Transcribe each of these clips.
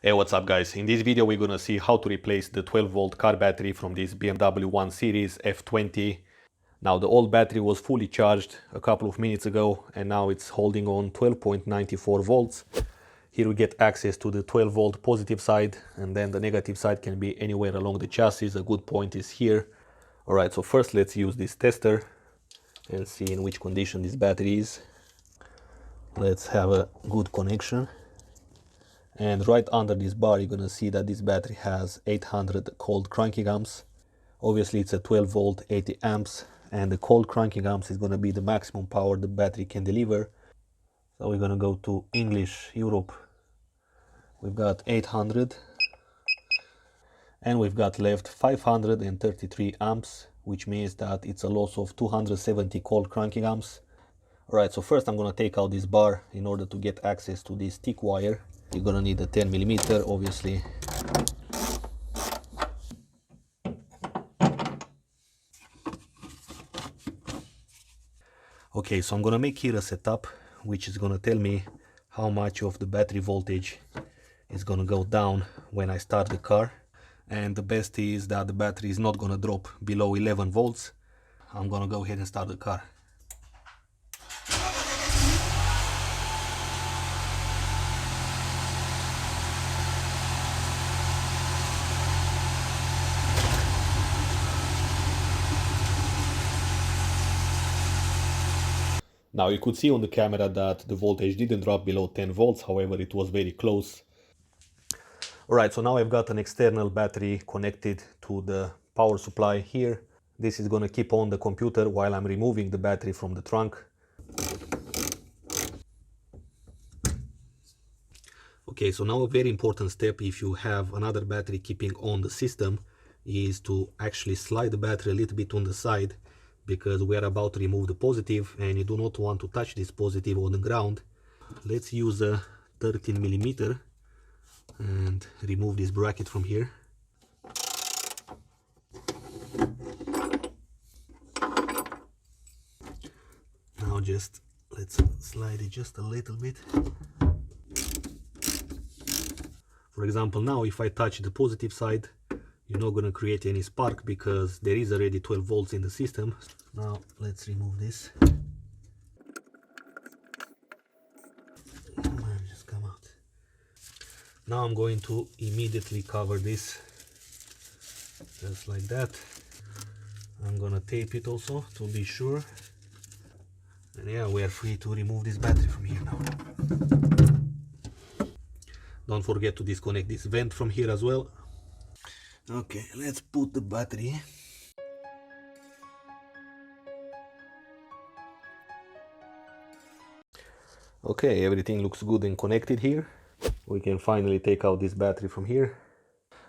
Hey, what's up guys? In this video we're gonna see how to replace the 12-volt car battery from this BMW 1 Series F20. Now the old battery was fully charged a couple of minutes ago and now it's holding on 12.94 volts. Here we get access to the 12-volt positive side, and then the negative side can be anywhere along the chassis. A good point is here. Alright, so first let's use this tester and see in which condition this battery is. Let's have a good connection. And right under this bar you're gonna see that this battery has 800 cold cranking amps. Obviously it's a 12 volt 80 amps, and the cold cranking amps is gonna be the maximum power the battery can deliver. So we're gonna go to English Europe. We've got 800 and we've got left 533 amps, which means that it's a loss of 270 cold cranking amps. Alright, so first I'm gonna take out this bar in order to get access to this thick wire. You're gonna need a 10mm, obviously. Okay, so I'm gonna make here a setup which is gonna tell me how much of the battery voltage is gonna go down when I start the car. And the best is that the battery is not gonna drop below 11 volts. I'm gonna go ahead and start the car. Now you could see on the camera that the voltage didn't drop below 10 volts, however it was very close. Alright, so now I've got an external battery connected to the power supply here. This is gonna keep on the computer while I'm removing the battery from the trunk. Okay, so now a very important step if you have another battery keeping on the system is to actually slide the battery a little bit on the side, because we are about to remove the positive and you do not want to touch this positive on the ground. Let's use a 13mm and remove this bracket from here. Now just let's slide it just a little bit. For example, now if I touch the positive side, you're not going to create any spark because there is already 12 volts in the system. Now let's remove this. Just come out. Now I'm going to immediately cover this just like that. I'm gonna tape it also to be sure. And yeah, we are free to remove this battery from here now. Don't forget to disconnect this vent from here as well. Okay, let's put the battery. Okay, everything looks good and connected here. We can finally take out this battery from here.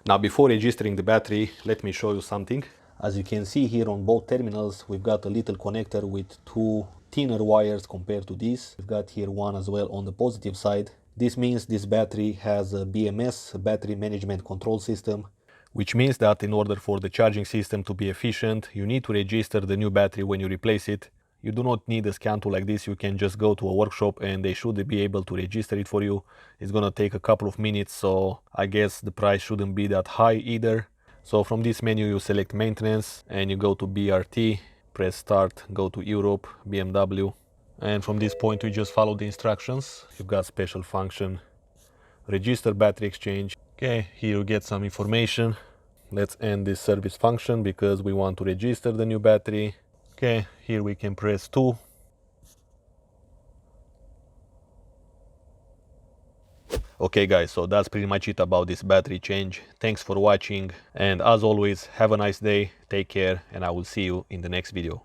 Now before registering the battery, let me show you something. As you can see here on both terminals, we've got a little connector with two thinner wires compared to this. We've got here one as well on the positive side. This means this battery has a BMS, a battery management control system, which means that in order for the charging system to be efficient, you need to register the new battery when you replace it. You do not need a scan tool like this. You can just go to a workshop and they should be able to register it for you. It's gonna take a couple of minutes, so I guess the price shouldn't be that high either. So from this menu you select maintenance and you go to BRT, press start, go to Europe, BMW. And from this point we just follow the instructions. You've got special function, register battery exchange. Okay, here you get some information. Let's end this service function because we want to register the new battery. Okay, here we can press 2. Okay guys, so that's pretty much it about this battery change. Thanks for watching, and as always, have a nice day, take care, and I will see you in the next video.